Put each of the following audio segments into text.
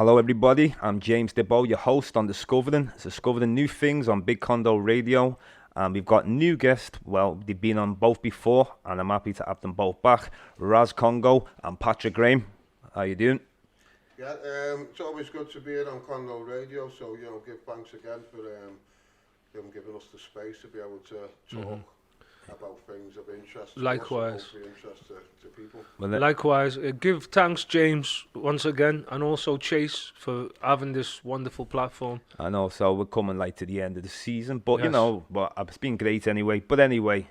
Hello, everybody. I'm James Diboe, your host on Discovering new things on Big Condo Radio. And we've got new guests. Well, they've been on both before, and I'm happy to have them both back. Raz Congo and Patrick Graham. How you doing? Yeah, it's always good to be here on Congo Radio. So give thanks again for them giving us the space to be able to talk about things of interest. Likewise. To us and hopefully interest to people. Likewise, give thanks, James, once again, and also Chase for having this wonderful platform. I know, so we're coming to the end of the season, but Yes. but it's been great anyway. But anyway,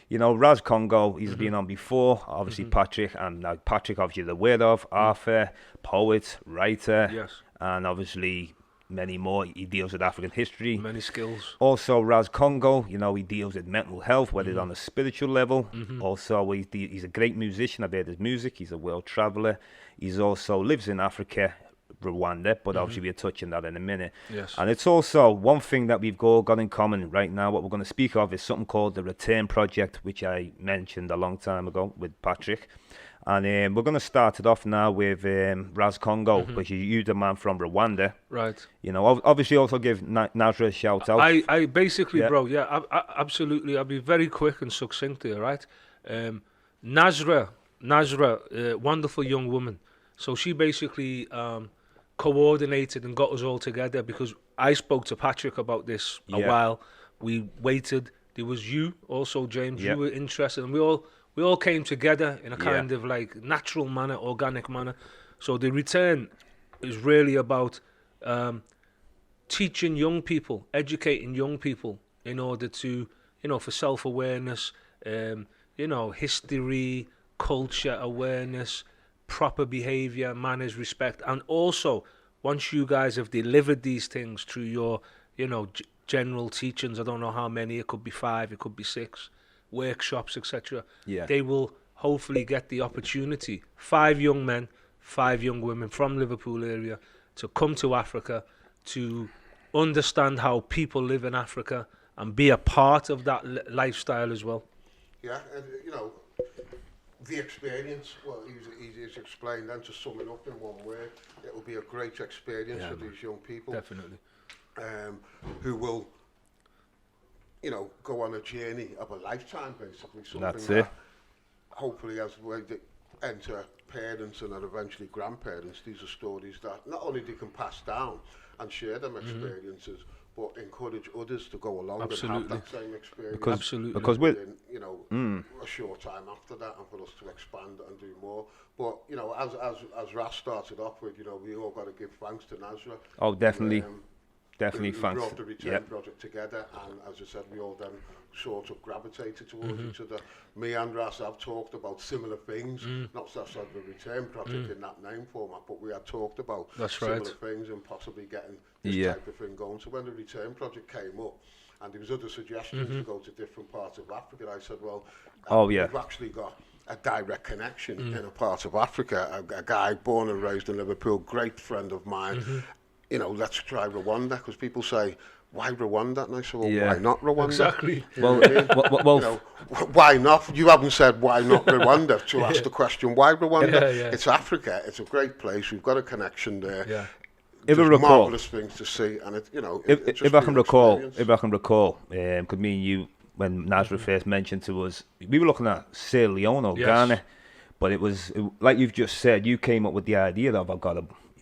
Raz Congo, he's been on before. Obviously, Patrick, and now Patrick, obviously, the aware of author, poet, writer, Yes. and obviously many more. He deals with African history. Many skills. Also, Raz Congo, he deals with mental health, whether it's on a spiritual level. Also, he's a great musician. I've heard his music. He's a world traveller. He's also lives in Africa, Rwanda, but obviously we're touching that in a minute. Yes. And it's also one thing that we've all got in common right now. What we're going to speak of is something called the Return Project, which I mentioned a long time ago with Patrick. And we're going to start it off now with Raz Congo, which is you, the man from Rwanda. Right. Obviously also give Nazra a shout out. I basically, Yeah. bro, I absolutely. I'll be very quick and succinct here, right? Nazra, wonderful young woman. So she basically coordinated and got us all together because I spoke to Patrick about this a Yeah. while. We waited. There was you also, James. Yeah. You were interested, and we all came together in a Yeah. kind of natural manner, organic manner. So the return is really about teaching young people, educating young people in order to, for self-awareness, history, culture awareness, proper behavior, manners, respect. And also, once you guys have delivered these things through your, general teachings, I don't know how many, it could be 5, it could be 6, workshops, etc. Yeah. They will hopefully get the opportunity, 5 young men, 5 young women from Liverpool area, to come to Africa, to understand how people live in Africa and be a part of that lifestyle as well. Yeah, and the experience. Well, he's explained. And to sum it up in one word, it will be a great experience for these young people. Definitely. Who will, go on a journey of a lifetime, basically. Something That's that it. Hopefully, as they enter parents and then eventually grandparents, these are stories that not only they can pass down and share them experiences, but encourage others to go along and have that same experience. Because we're A short time after that, and for us to expand and do more. But as Ras started off with, we all got to give thanks to Nazra. Oh, definitely. We Thanks. brought the Return Yep. Project together, and as I said, we all then sort of gravitated towards each other. Me and Ras have talked about similar things, not just the Return Project in that name format, but we had talked about similar things and possibly getting this type of thing going. So when the Return Project came up, and there was other suggestions to go to different parts of Africa, I said, well, we've actually got a direct connection in a part of Africa. A guy born and raised in Liverpool, great friend of mine. Let's try Rwanda, because people say, why Rwanda? And I said, well, why not Rwanda? Exactly. Why not? You haven't said why not Rwanda to ask the question, why Rwanda? Yeah. It's Africa. It's a great place. We've got a connection there. Yeah. If I There's recall- marvellous things to see, and it's If I can recall, could me and you, when Nazra first mentioned to us, we were looking at Sierra Leone or Yes. Ghana, but it was like you've just said. You came up with the idea of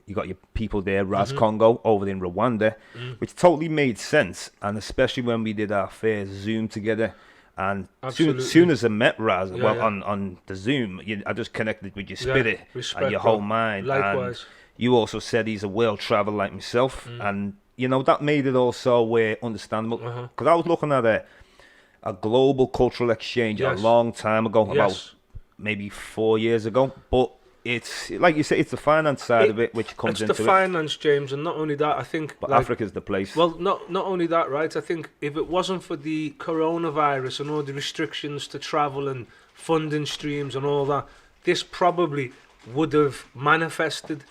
you got your people there, Raz Congo over in Rwanda, which totally made sense, and especially when we did our first Zoom together. And soon as I met Raz, on the Zoom, I just connected with your spirit respect, and your whole mind. Likewise. And you also said he's a world traveler like myself, and that made it also understandable. Because I was looking at a global cultural exchange a long time ago, about maybe 4 years ago, but it's like you say, it's the finance side of it which comes into it. It's the finance, James, and not only that, I think. But Africa's the place. Well, not only that, right? I think if it wasn't for the coronavirus and all the restrictions to travel and funding streams and all that, this probably would have manifested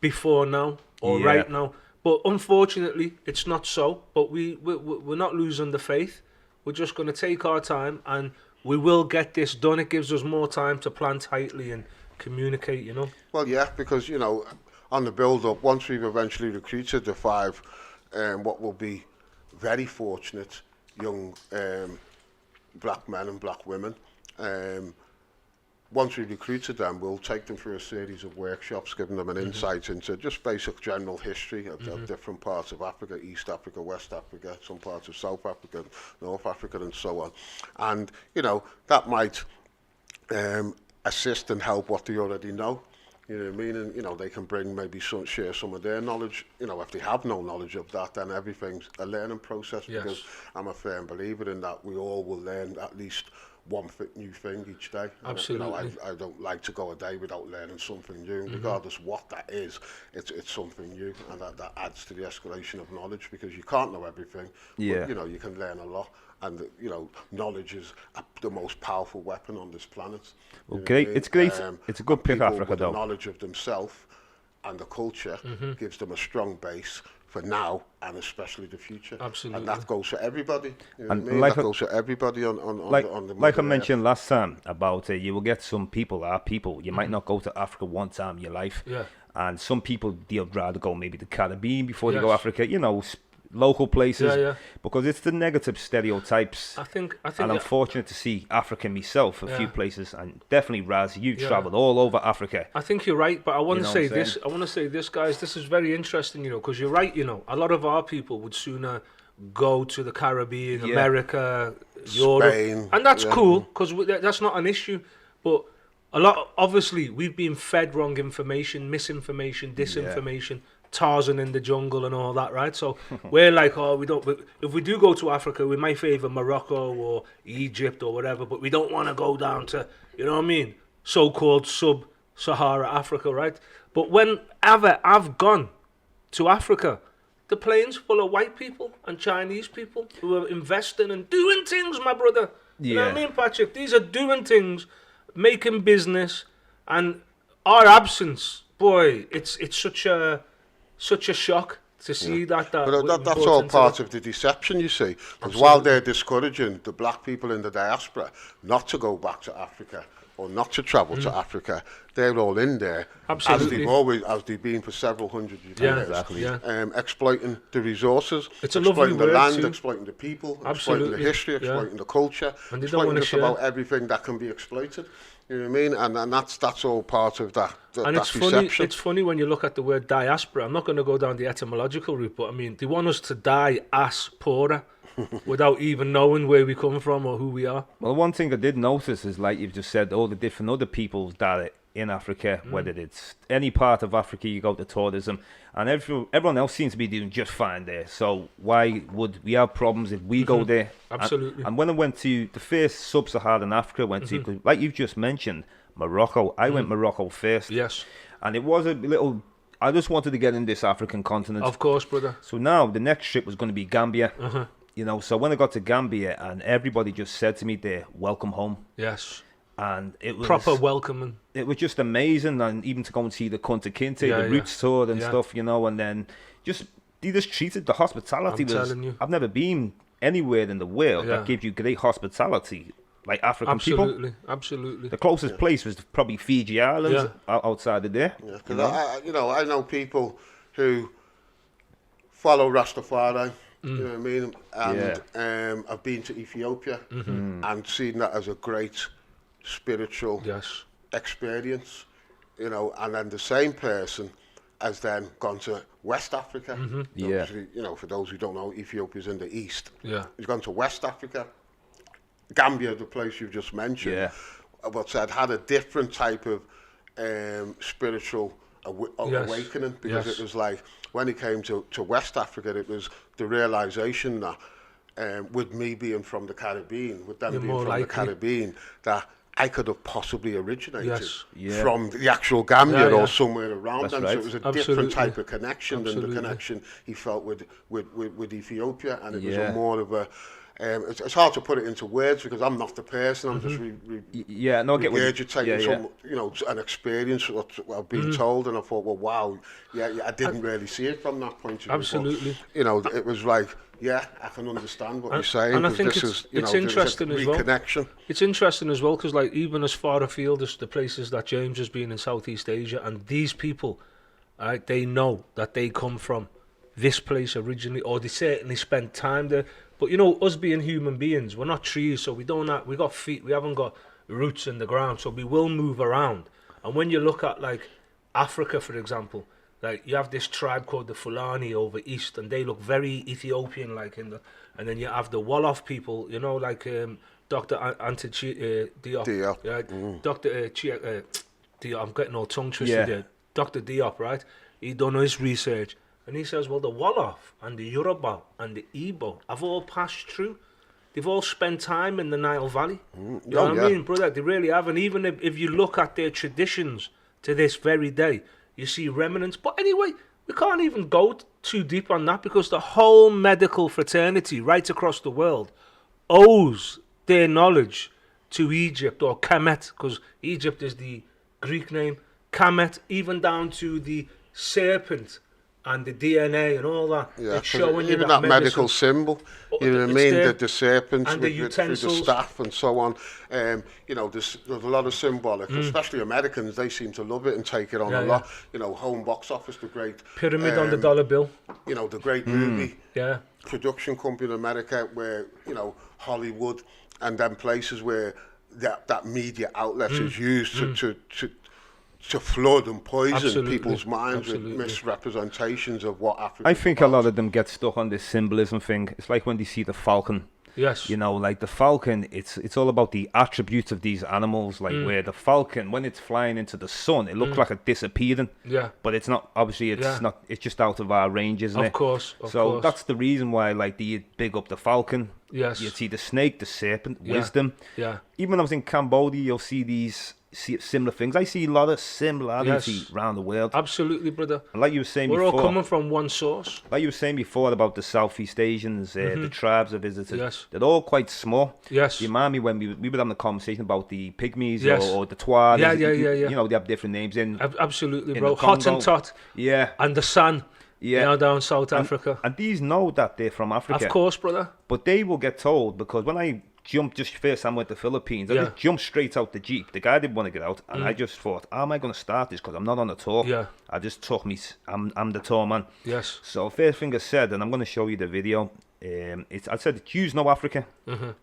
before now or right now. But unfortunately, it's not so. But we're not losing the faith. We're just going to take our time, and we will get this done. It gives us more time to plan tightly and communicate, Well, yeah, because, on the build-up, once we've eventually recruited the 5, what will be very fortunate young black men and black women, once we've recruited them, we'll take them through a series of workshops, giving them an insight into just basic general history of different parts of Africa, East Africa, West Africa, some parts of South Africa, North Africa, and so on. And, you know, that might assist and help what they already know. You know what I mean? And, you know, they can bring maybe share some of their knowledge. You know, if they have no knowledge of that, then everything's a learning process, because I'm a firm believer in that we all will learn at least one new thing each day. Absolutely. You know, I don't like to go a day without learning something new, regardless what that is. It's something new, and that adds to the escalation of knowledge, because you can't know everything. Yeah. But, you know, you can learn a lot, and you know, knowledge is the most powerful weapon on this planet. Okay, it's great. It's a good pick, Africa, with though. The knowledge of themselves and the culture gives them a strong base for now and especially the future. Absolutely. And that goes for everybody. You know And what I mean? like that a- goes for everybody on the Like I Mother mentioned last time about you will get some people, our people, you might not go to Africa one time in your life. Yeah. And some people, they'd rather go maybe the Caribbean before they go Yes. Africa, you know, local places. Yeah. Because it's the negative stereotypes. I think And I'm fortunate to see Africa myself, a few Yeah. places, and definitely Raz, you Yeah. travelled all over Africa. I think you're right, but I want You to know say what I'm this. saying? I want to say this, guys. This is very interesting, you know, because you're right. You know, a lot of our people would sooner go to the Caribbean, Yeah. America, Europe, Spain, and that's yeah. cool because that's not an issue. But a lot, obviously, we've been fed wrong information, misinformation, disinformation. Tarzan in the jungle and all that, right? So we're like, oh, we don't. If we do go to Africa, we might favour Morocco or Egypt or whatever, but we don't want to go down to, you know what I mean, so-called sub-Sahara Africa, right? But whenever I've gone to Africa, the plane's full of white people and Chinese people who are investing and doing things, my brother. You know what I Yeah. mean, Patrick? These are doing things, making business, and our absence, boy, it's such a shock to see that. But we're that's brought all into part the- of the deception, you see. Because while they're discouraging the black people in the diaspora not to go back to Africa or not to travel to Africa, they're all in there, Absolutely. as they've been for several hundred years, Yeah, exactly. Yeah. exploiting the resources, It's a lovely exploiting the word land, too. exploiting the people, exploiting Absolutely. the history, Yeah. exploiting the culture, And they don't exploiting wanna just share. about everything that can be exploited. You know what I mean? And that's all part of that. And that it's funny. deception. It's funny when you look at the word diaspora. I'm not going to go down the etymological route, but I mean, they want us to die as poorer without even knowing where we come from or who we are. Well, one thing I did notice is, like you've just said, all the different other peoples that are in Africa, whether it's any part of Africa you go to tourism, and everyone else seems to be doing just fine there. So why would we have problems if we go there? Absolutely. And when I went to the first sub-Saharan Africa, I went to, like you've just mentioned, Morocco. I went Morocco first. Yes, And it was a little, I just wanted to get in this African continent. of course, brother. So now the next trip was going to be Gambia. You know, so when I got to Gambia, and everybody just said to me there, welcome home. Yes, And it was proper welcoming. it was just amazing, and even to go and see the Kunta Kinte, Yeah, the yeah. Roots tour and Yeah. stuff, you know, and then they just treated the hospitality. I'm was, telling you. I've never been anywhere in the world Yeah. that gives you great hospitality like African people. Absolutely, absolutely. The closest place was probably Fiji Islands outside of there. Yeah, because I know people who follow Rastafari, you know what I mean, and I've been to Ethiopia and seen that as a great spiritual Yes, experience, you know, and then the same person has then gone to West Africa. Yeah. Obviously, you know, for those who don't know, Ethiopia's in the east. yeah, He's gone to West Africa, Gambia, the place you've just mentioned, Yeah. but said had a different type of spiritual Yes. awakening, because Yes. it was like when he came to West Africa, it was the realization that with me being from the Caribbean, with them You're being more from likely. the Caribbean, that I could have possibly originated Yes. Yeah. from the actual Gambia Yeah, yeah. or somewhere around That's them. right. So it was a Absolutely. different type of connection than Absolutely. the connection he felt with Ethiopia, and it was Yeah. a more of a. It's hard to put it into words because I'm not the person. I'm just Yeah, no, I get what you- regurgitating yeah, some, you know, an experience what I've been told, and I thought, well, wow, yeah, I didn't really see it from that point of view. But, Absolutely. you know, it was like, yeah, I can understand what you're saying. and I 'cause think this it's- is, you it's know, there's a interesting as well. reconnection. It's interesting as well because, like, even as far afield as the places that James has been in Southeast Asia, and these people right? They know that they come from this place originally, or they certainly spent time there. But you know, us being human beings, we're not trees, so we got feet, we haven't got roots in the ground, so we will move around. And when you look at like Africa, for example, like you have this tribe called the Fulani over east, and they look very Ethiopian like and then you have the Wolof people, you know, like Dr. Diop. Diop. Yeah, Dr. Diop, I'm getting all tongue twisted here. Dr. Diop, right? He done his research, and he says, well, the Wolof and the Yoruba and the Igbo have all passed through. They've all spent time in the Nile Valley. You know what I mean, brother? They really have. And even if you look at their traditions to this very day, you see remnants. But anyway, we can't even go too deep on that, because the whole medical fraternity right across the world owes their knowledge to Egypt, or Kemet, because Egypt is the Greek name. Kemet, even down to the serpent and the DNA and all that. Yeah, it's showing you even that that medical symbol, you know what I mean, the serpents and with the the utensils. staff and so on. You know, there's a lot of symbolic, especially Americans, they seem to love it and take it on a lot. You know, home box office, the great... Pyramid on the dollar bill. You know, the great movie Yeah. production company in America where, you know, Hollywood and then places where that media outlet is used to flood and poison people's minds with misrepresentations of what Africa. I think a lot of them get stuck on this symbolism thing. It's like when they see the falcon. Yes. You know, like the falcon, it's all about the attributes of these animals. Like where the falcon, when it's flying into the sun, it looks like it's disappearing. Yeah. But it's not. Obviously, it's not. It's just out of our range, isn't it? Of course. So that's the reason why, like, they big up the falcon. Yes. You see the snake, the serpent, wisdom. Yeah. Even when I was in Cambodia, you'll see similar things. I see a lot of similarity around the world. Absolutely, brother. And like you were saying We're before, all coming from one source. like you were saying before about the Southeast Asians, the tribes I visited, Yes. they're all quite small. Yes. You remind me when we were having a conversation about the pygmies Yes. or the Tuareg. Yeah. You know, they have different names in. Absolutely, in bro. the Congo. Hottentot Yeah. and the San. Yeah. You know, down South Africa. And these know that they're from Africa. Of course, brother. But they will get told, because when I jumped just first time with the Philippines, I just jumped straight out the Jeep. The guy didn't want to get out, and I just thought, how am I going to start this? Because I'm not on a tour. Yeah. I just took I'm the tour man. Yes. So first thing I said, and I'm going to show you the video. I said, "You know Africa,"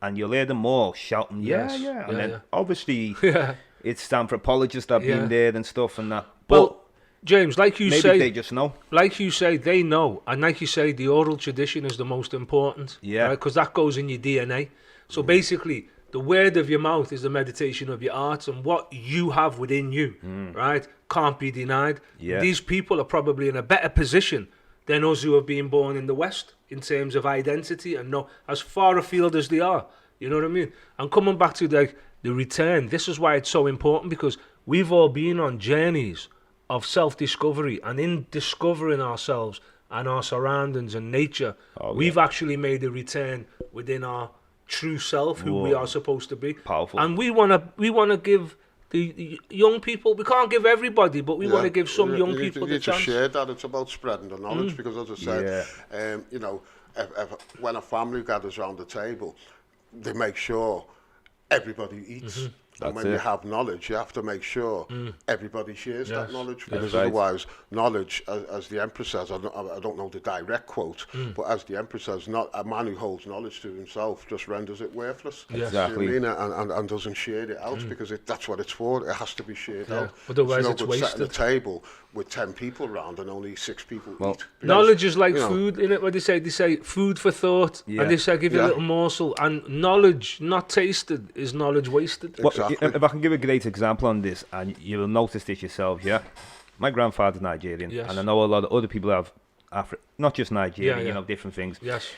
and you'll hear them all shouting, Yes. yeah. And Yeah, then yeah. obviously Yeah. it's anthropologists that have Yeah. been there and stuff and that. But Well, James, like you maybe say, they just know. like you say, they know, and like you say, the oral tradition is the most important. Yeah. Because that goes in your DNA. So basically, the word of your mouth is the meditation of your heart, and what you have within you, right, can't be denied. Yeah. These people are probably in a better position than us who have been born in the West in terms of identity, and know as far afield as they are. You know what I mean? And coming back to the return, this is why it's so important, because we've all been on journeys of self-discovery, and in discovering ourselves and our surroundings and nature, we've actually made a return within our true self, who we are supposed to be. Powerful. And we wanna give the young people. We can't give everybody, but we want to give some young people the You chance. just share that. It's about spreading the knowledge, because as I said, you know, when a family gathers around the table, they make sure everybody eats. And when you have knowledge, you have to make sure everybody shares that knowledge, because otherwise, knowledge, as the Emperor says, I don't know the direct quote, but as the Emperor says, not a man who holds knowledge to himself just renders it worthless. Exactly. You know what I mean? And doesn't share it out, because that's what it's for. It has to be shared out. Otherwise, no it's good wasted. setting a table with 10 people around and only 6 people eat. Knowledge is like you know, food, innit? What they say food for thought, Yeah. and they say give you a little morsel. And knowledge not tasted is knowledge wasted. Well, Exactly. if I can give a great example on this, and you'll notice this yourself, yeah. My grandfather's Nigerian, Yes. and I know a lot of other people have not just Nigeria, Yeah, yeah. you know, different things. Yes.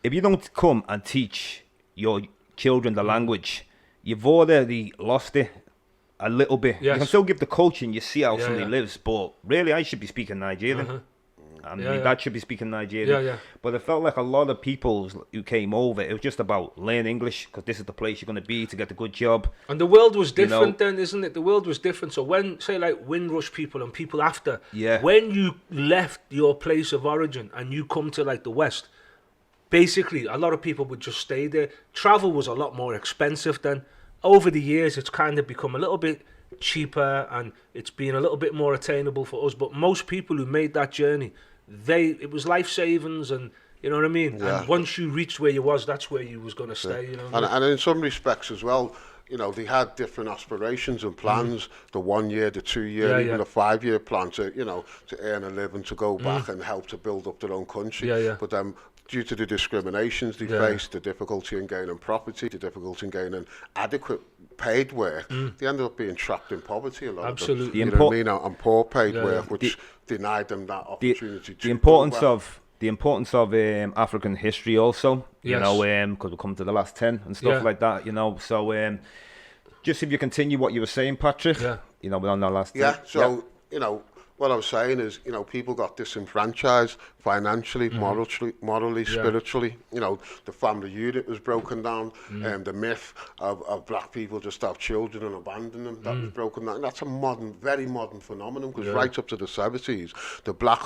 If you don't come and teach your children the language, you've already lost it a little bit. You Yes. can still give the culture and you see how Yeah, somebody yeah. lives, but really I should be speaking Nigerian. And Yeah, my yeah. dad should be speaking Nigerian. Yeah, yeah. But it felt like a lot of people who came over, it was just about learn English, because this is the place you're going to be to get a good job. And the world was You know. different then, isn't it? The world was different. So when, say, like Windrush people and people after, Yeah. when you left your place of origin and you come to like the West, basically a lot of people would just stay there. Travel was a lot more expensive then. Over the years, it's kind of become a little bit cheaper and it's been a little bit more attainable for us. But most people who made that journey, it was life savings, and you know what I mean. Yeah. And once you reached where you was, that's where you was going to stay. You know. And in some respects as well, you know, they had different aspirations and plans, the 1 year, the 2 year, even the 5 year plan to, you know, to earn a living, to go back and help to build up their own country. But due to the discriminations they faced, the difficulty in gaining property, the difficulty in gaining adequate paid work, they ended up being trapped in poverty a lot of them. You know what I mean? And poor paid work, which denied them that opportunity to the importance of African history also, you know, because we'll come to the last 10 and stuff like that, you know. So just if you continue what you were saying, Patrick, you know, we're on our last you know, what I was saying is, you know, people got disenfranchised financially, morally, spiritually. You know, the family unit was broken down, and the myth of black people just have children and abandon them, that was broken down. And that's a very modern phenomenon, because right up to the 70s, the black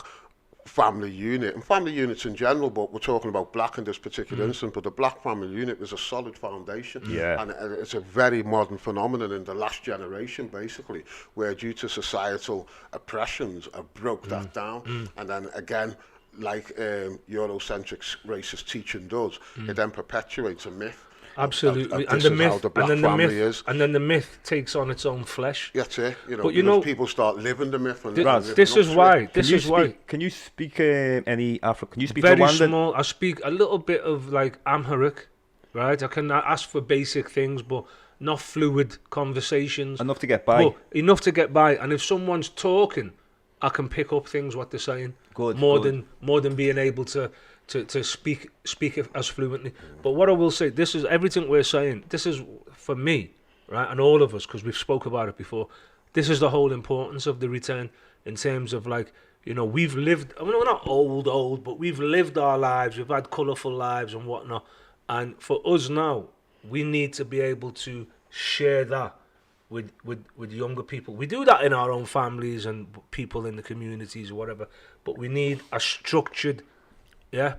family unit, and family units in general, but we're talking about black in this particular instance, but the black family unit was a solid foundation, and it's a very modern phenomenon in the last generation, basically, where due to societal oppressions, broke that down, and then again, like Eurocentric racist teaching does, it then perpetuates a myth. Absolutely, and the myth, and then the myth takes on its own flesh. That's it. You know, people start living the myth. And this is why. Can you speak any African? Can you speak very Rwandan? small? I speak a little bit of like Amharic, right? I can ask for basic things, but not fluid conversations. Enough to get by. But enough to get by, and if someone's talking, I can pick up things what they're saying. More than being able to speak it as fluently. But what I will say, this is everything we're saying. This is for me, right, and all of us, because we've spoke about it before. This is the whole importance of the return in terms of, like, you know, we've lived. I mean, we're not old, but we've lived our lives. We've had colourful lives and whatnot. And for us now, we need to be able to share that with younger people. We do that in our own families and people in the communities or whatever. But we need a structured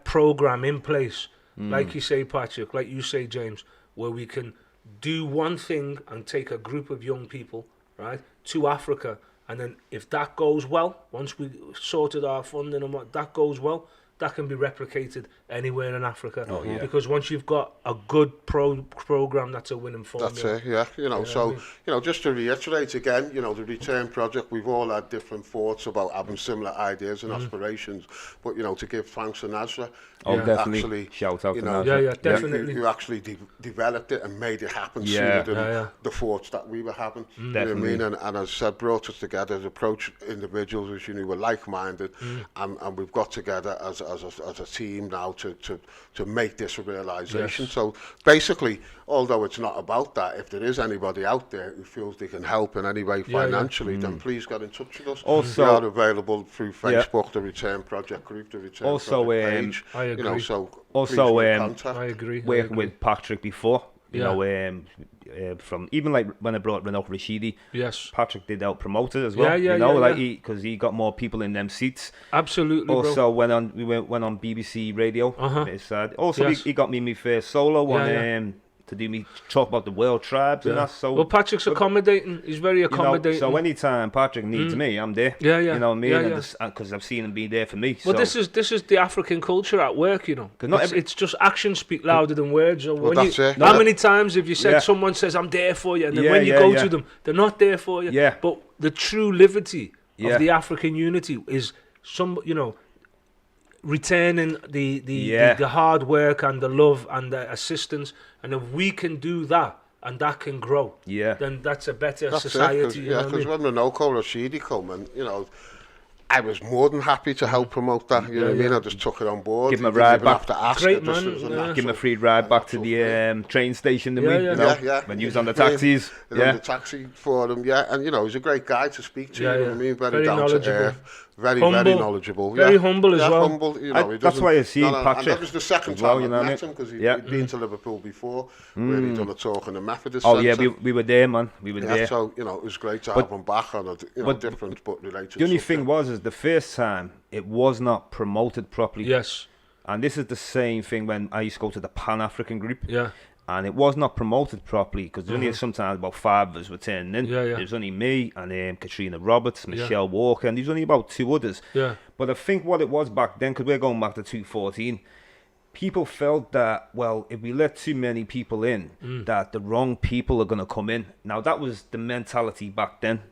program in place, like you say, Patrick, like you say, James, where we can do one thing and take a group of young people, right, to Africa, and then if that goes well, once we sorted our funding and what that goes well, that can be replicated anywhere in Africa. Because once you've got a good program, that's a winning formula. That's it, you know. So, you know, just to reiterate again, you know, the Return Project, we've all had different thoughts about having similar ideas and aspirations, but, you know, to give thanks to Nazra, definitely actually, shout out to Nazra. Definitely. You actually developed it and made it happen sooner than the thoughts that we were having. You know what I mean? And as I said, brought us together to approach individuals as you knew were like-minded, and we've got together as a team now to make this a realisation. So basically, although it's not about that, if there is anybody out there who feels they can help in any way financially, then please get in touch with us. Also, we are available through Facebook, the Return Project group, the Return Project page. I agree. You know, so also, I agree. Working with Patrick before, you know, from even like when I brought Renault Rashidi, Patrick did help promote it as well. Because he got more people in them seats. Absolutely. Also, went on BBC Radio. Also, he got me my first solo one. To do me talk about the world tribes and that. So Patrick's accommodating. He's very accommodating. You know, so anytime Patrick needs me, I'm there. You know what I mean? Because I've seen him be there for me. Well, this is the African culture at work. You know, it's just actions speak louder than words. How many times have you said someone says I'm there for you, and then when you go to them, they're not there for you. But the true liberty of the African unity is returning the hard work and the love and the assistance, and if we can do that and that can grow, then that's a better society. Because when Renault Rashidi come, and you know, I was more than happy to help promote that. You know what I mean? I just took it on board. Give him a ride back. Great man. Give him a free ride back to the train station. When you was on the taxis. On the taxi for him. And you know, he's a great guy to speak to. You know what I mean? Very down to earth. Very knowledgeable. Very humble as well. Humble, you know, that's why I see Patrick. And that was the second time I met him, because he'd been to Liverpool before, where he'd done a talk in the Methodist Centre. We were there, man. We were there. So, you know, it was great to have him back on a different but related The only subject. thing is the first time it was not promoted properly. Yes. And this is the same thing when I used to go to the Pan-African group. and it was not promoted properly because there's only sometimes about 5 of us were turning in. There was only me and Katrina Roberts, Michelle Walker, and there was only about 2 others. But I think what it was back then, because we're going back to 2014, people felt that, well, if we let too many people in, that the wrong people are going to come in. Now, that was the mentality back then.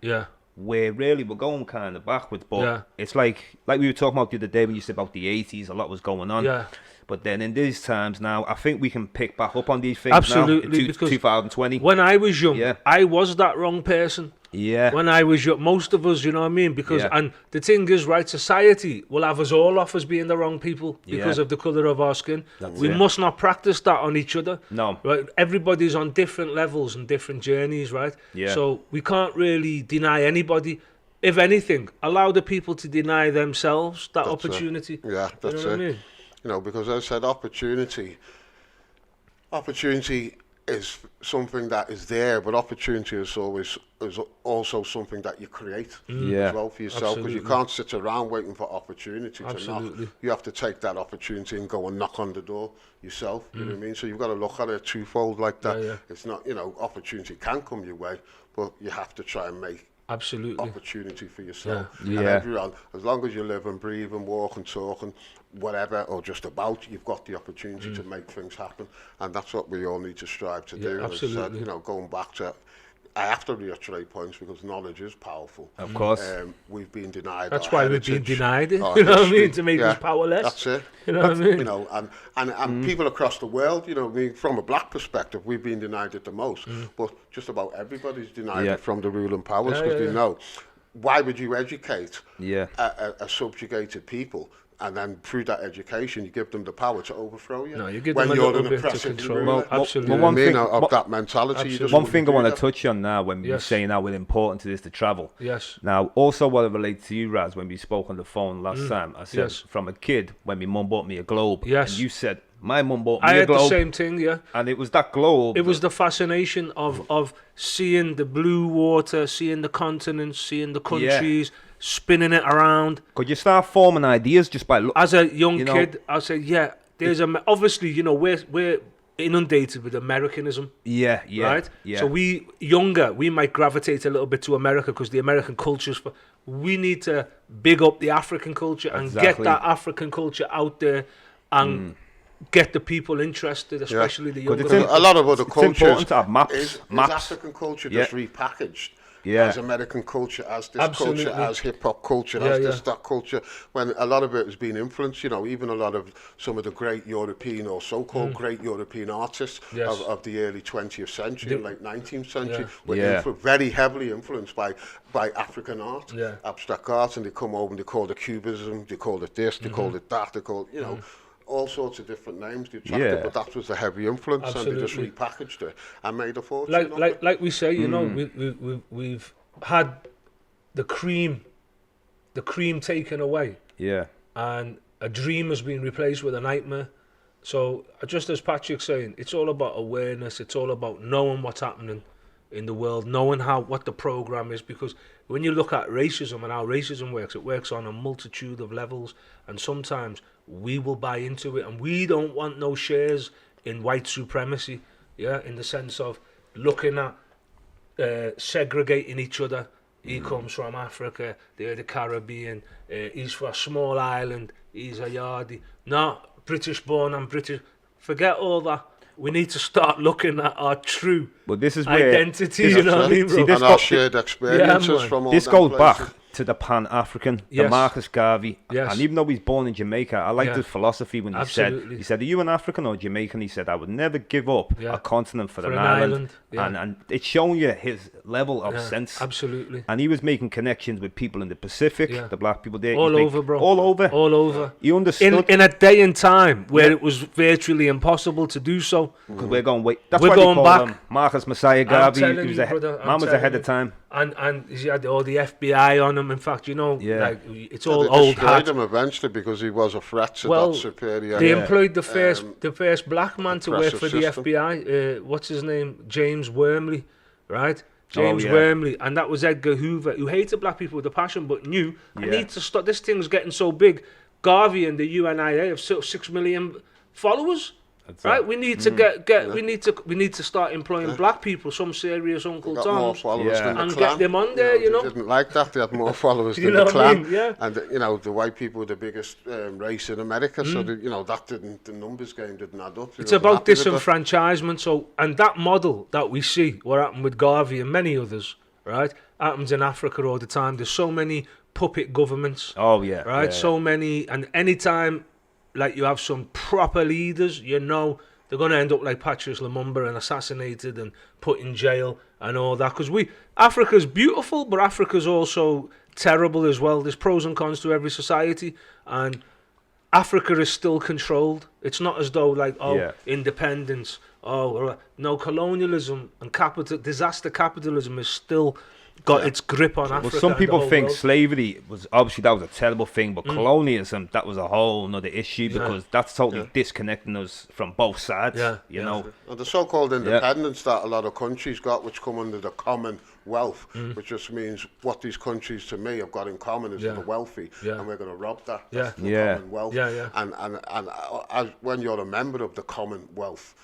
Where really we're going kind of backwards, but it's like we were talking about the other day when you said about the 80s, a lot was going on. But then in these times now, I think we can pick back up on these things Absolutely, now in because 2020. When I was young, I was that wrong person. When I was young, most of us, you know what I mean? Because and the thing is, right, society will have us all off as being the wrong people because of the colour of our skin. We must not practice that on each other. No. Right? Everybody's on different levels and different journeys, right? So we can't really deny anybody. If anything, allow the people to deny themselves that opportunity. Yeah, that's you know what I mean? You know, because as I said, opportunity is something that is there, but opportunity is also something that you create as well for yourself, because you can't sit around waiting for opportunity to knock. You have to take that opportunity and go and knock on the door yourself. You know what I mean? So you've got to look at it twofold like that. It's not, you know, opportunity can come your way, but you have to try and make opportunity for yourself. And everyone, as long as you live and breathe and walk and talk and whatever, or just about, you've got the opportunity to make things happen, and that's what we all need to strive to do. As I said, you know, going back to, I have to reiterate points because knowledge is powerful. Of course. We've been denied. That's why we've been denied it. You know what I mean? To make us powerless. That's it. You know what I mean? You know, and people across the world, you know, I mean, from a black perspective, we've been denied it the most. But just about everybody's denied it from the ruling powers, because they know, why would you educate a subjugated people? And then through that education, you give them the power to overthrow you. No, you give when them a you're little an bit to oppressive control. ruler. Absolutely. One thing, of that mentality. You just one thing I want to that. touch on now when you're saying how important it is to travel. Yes. Now, also what I relate to you, Raz, when we spoke on the phone last time, I said from a kid, when my mum bought me a globe, and you said, my mum bought me I a had globe. the same thing, And it was that globe. It was the fascination of seeing the blue water, seeing the continents, seeing the countries, spinning it around. Could you start forming ideas just by looking? As a young kid, I said, there's obviously, you know, we're inundated with Americanism. Right? So we might gravitate a little bit to America because the American culture's we need to big up the African culture and get that African culture out there and get the people interested, especially the younger people. A lot of other cultures. It's important to have maps. Is African culture just repackaged? As American culture, as this culture, as hip-hop culture, as this, that culture, when a lot of it has been influenced, you know, even a lot of some of the great European or so-called great European artists of the early 20th century and late 19th century were very heavily influenced by African art, abstract art, and they come over and they call it Cubism, they call it this, they call it that, they call it, you know, all sorts of different names they attracted, but that was a heavy influence, and they just repackaged it and made a fortune. Like we say, you know, we've had the cream taken away, and a dream has been replaced with a nightmare. So just as Patrick's saying, it's all about awareness. It's all about knowing what's happening in the world, knowing what the program is, because when you look at racism and how racism works, it works on a multitude of levels, and sometimes we will buy into it, and we don't want no shares in white supremacy, in the sense of looking at segregating each other. He comes from Africa, they're the Caribbean, he's from a small island, he's a yardie. No, British born and British. Forget all that. We need to start looking at our true identity, you know what I mean, bro? And our shared experiences from all this them goes places. back to the Pan-African, the Marcus Garvey. And even though he's born in Jamaica, I like his philosophy when he said, are you an African or Jamaican? He said, I would never give up a continent for an island. And it's showing you his level of sense. Absolutely. And he was making connections with people in the Pacific, the black people there. All over, bro. All over. All over. He understood. In a day and time where it was virtually impossible to do so. Because we're going, that's we're why going they call back. him Marcus Messiah Garvey. Man was ahead of time. And he had all the FBI on him. In fact, you know, like it's all they old destroyed hat. him eventually because he was a threat to that superior. They employed the first black man to work for the FBI. What's his name? James Wormley, right? James Wormley, and that was Edgar Hoover, who hated black people with a passion, but knew I need to stop. This thing's getting so big. Garvey and the UNIA have 6 million followers. Right, we need to we need to start employing black people, some serious Uncle Got more Toms, followers than the and Klan. get them on there. You know, They didn't like that. They had more followers You than know the what I Klan. mean? Yeah. And the white people were the biggest race in America. So that didn't, the numbers game didn't add up. It's about disenfranchisement. So, and that model that we see, what happened with Garvey and many others, right, happens in Africa all the time. There's so many puppet governments. Oh yeah. Right, so many, and anytime, like you have some proper leaders, you know they're going to end up like Patrice Lumumba and assassinated and put in jail and all that. Because Africa's beautiful, but Africa's also terrible as well. There's pros and cons to every society, and Africa is still controlled. It's not as though like independence, no, colonialism and disaster capitalism is still got its grip on Africa. Well, some people think world. Slavery was obviously that was a terrible thing, but colonialism, that was a whole another issue because that's totally disconnecting us from both sides. You know, and the so-called independence that a lot of countries got, which come under the Commonwealth, which just means what these countries to me have got in common is the wealthy, and we're going to rob that. That's the Commonwealth. And when you're a member of the Commonwealth,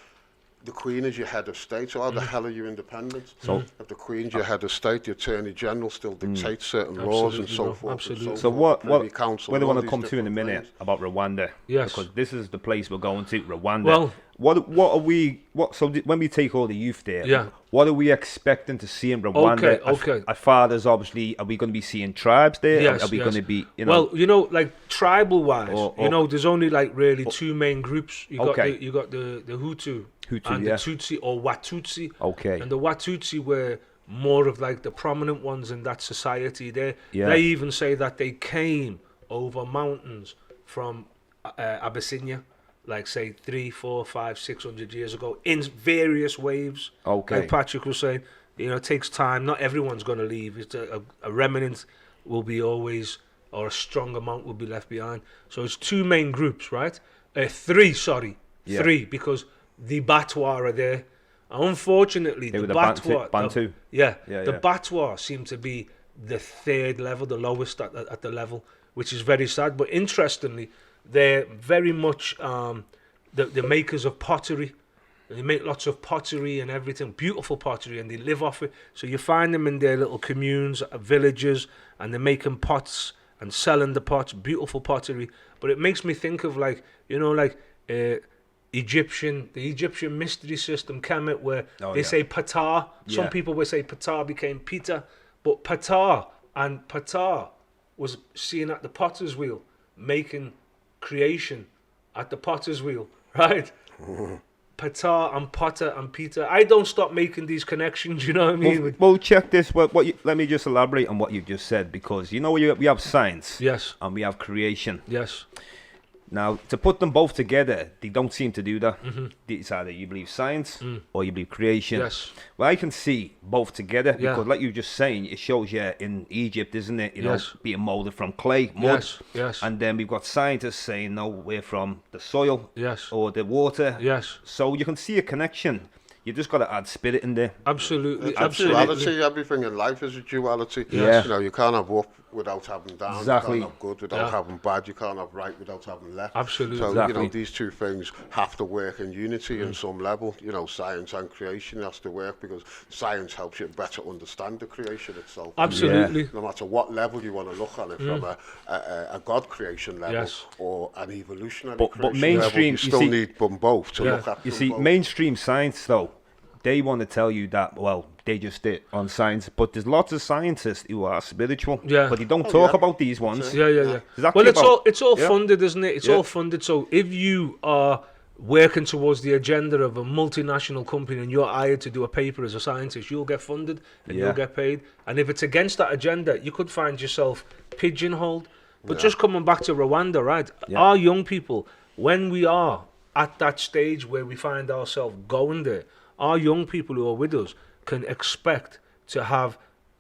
the Queen is your head of state, so how the hell are you independent? So if the Queen's your head of state, the Attorney General still dictates certain laws and so forth. Absolutely. And so what where do want to come to in a minute about Rwanda? Yes. Because this is the place we're going to, Rwanda. Well, when we take all the youth there, what are we expecting to see in Rwanda? Okay. Our fathers, obviously, are we going to be seeing tribes there? Yes, are we going to be, Well, like tribal wise, there's only like really two main groups. You got the Hutu and the Tutsi or Watutsi. Okay. And the Watutsi were more of like the prominent ones in that society. They even say that they came over mountains from Abyssinia, like say 300, 400, 500, 600 years ago, in various waves. Okay. Like Patrick was saying, it takes time. Not everyone's going to leave. It's a remnant will be always, or a strong amount will be left behind. So it's two main groups, right? Three, because the Batwa are there. Unfortunately, the Batwa, Bantu. The Batwa seem to be the third level, the lowest at the level, which is very sad. But interestingly, they're very much the makers of pottery. They make lots of pottery and everything, beautiful pottery, and they live off it. So you find them in their little communes, villages, and they're making pots and selling the pots, beautiful pottery. But it makes me think of the Egyptian mystery system Kemet, where they say Ptah. Some people will say Ptah became Peter, but Ptah was seen at the potter's wheel, making creation at the potter's wheel, right? Ptah and Potter and Peter. I don't stop making these connections, you know what I mean? Well, check this. Let me just elaborate on what you just said, because we have science, and we have creation. Yes. Now, to put them both together, they don't seem to do that. It's either you believe science or you believe creation. Yes. Well, I can see both together because, like you were just saying, it shows you in Egypt, isn't it? You know, being molded from clay, mud. Yes. And then we've got scientists saying, no, we're from the soil or the water. Yes. So you can see a connection. You just got to add spirit in there. Absolutely. Duality, everything in life is a duality. Yes. You can't have up without having down. Exactly. You can't have good without having bad. You can't have right without having left. Absolutely. So, these two things have to work in unity in some level. Science and creation has to work because science helps you better understand the creation itself. Absolutely. No matter what level you want to look at it, from a God creation level or an evolutionary creation but mainstream, level, you still need them both to look at. You see, mainstream science, though, they want to tell you that, they just did on science, but there's lots of scientists who are spiritual, but they don't talk about these ones. Well, it's all funded, isn't it? It's all funded. So if you are working towards the agenda of a multinational company and you're hired to do a paper as a scientist, you'll get funded and you'll get paid. And if it's against that agenda, you could find yourself pigeonholed. But just coming back to Rwanda, right? Our young people, when we are at that stage where we find ourselves going there, our young people who are with us can expect to have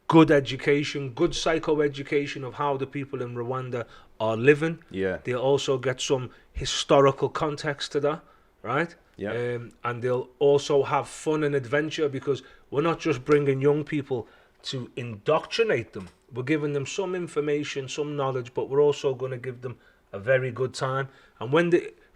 good education, good psychoeducation of how the people in Rwanda are living. They'll also get some historical context to that, right? And they'll also have fun and adventure, because we're not just bringing young people to indoctrinate them. We're giving them some information, some knowledge, but we're also going to give them a very good time. And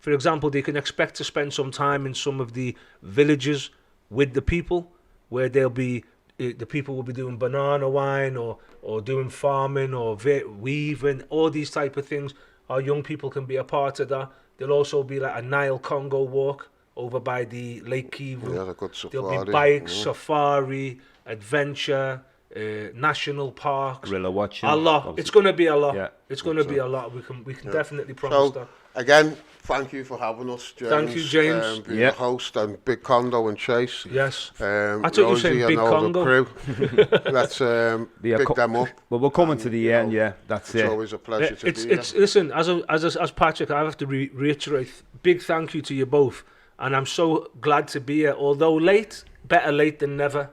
For example, they can expect to spend some time in some of the villages with the people, where they'll be the people will be doing banana wine or doing farming or weaving, all these type of things. Our young people can be a part of that. There'll also be like a Nile Congo walk over by the Lake Kivu. Yeah, a good safari. There'll be bikes, safari, adventure, national parks. Gorilla watching. A lot. Obviously. It's going to be a lot. Yeah. It's going to be a lot. We can definitely promise that. Again, thank you for having us, James. Thank you, James. Being the host, and Big Condo and Chase. Yes. I thought you were saying Big Congo. The crew. Let's pick them up. Well, we're coming to the end, yeah. That's it's it. always a pleasure to be It's listen, as Patrick, I have to reiterate, big thank you to you both, and I'm so glad to be here. Although late, better late than never.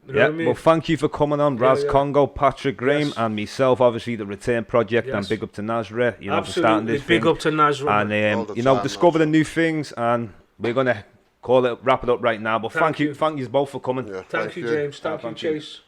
You know Yeah, what I mean? well, thank you for coming on, Raz Congo, Patrick Graham, Yes. and myself, obviously, the Return Project, Yes. and big up to Nazra, you know, for Absolutely, starting this big thing. up to Nazra. And, All the you know, time, discovering new things, and we're going to wrap it up right now. But thank you both for coming. Yeah, Thank you, James. Thank you, thank you. Chase.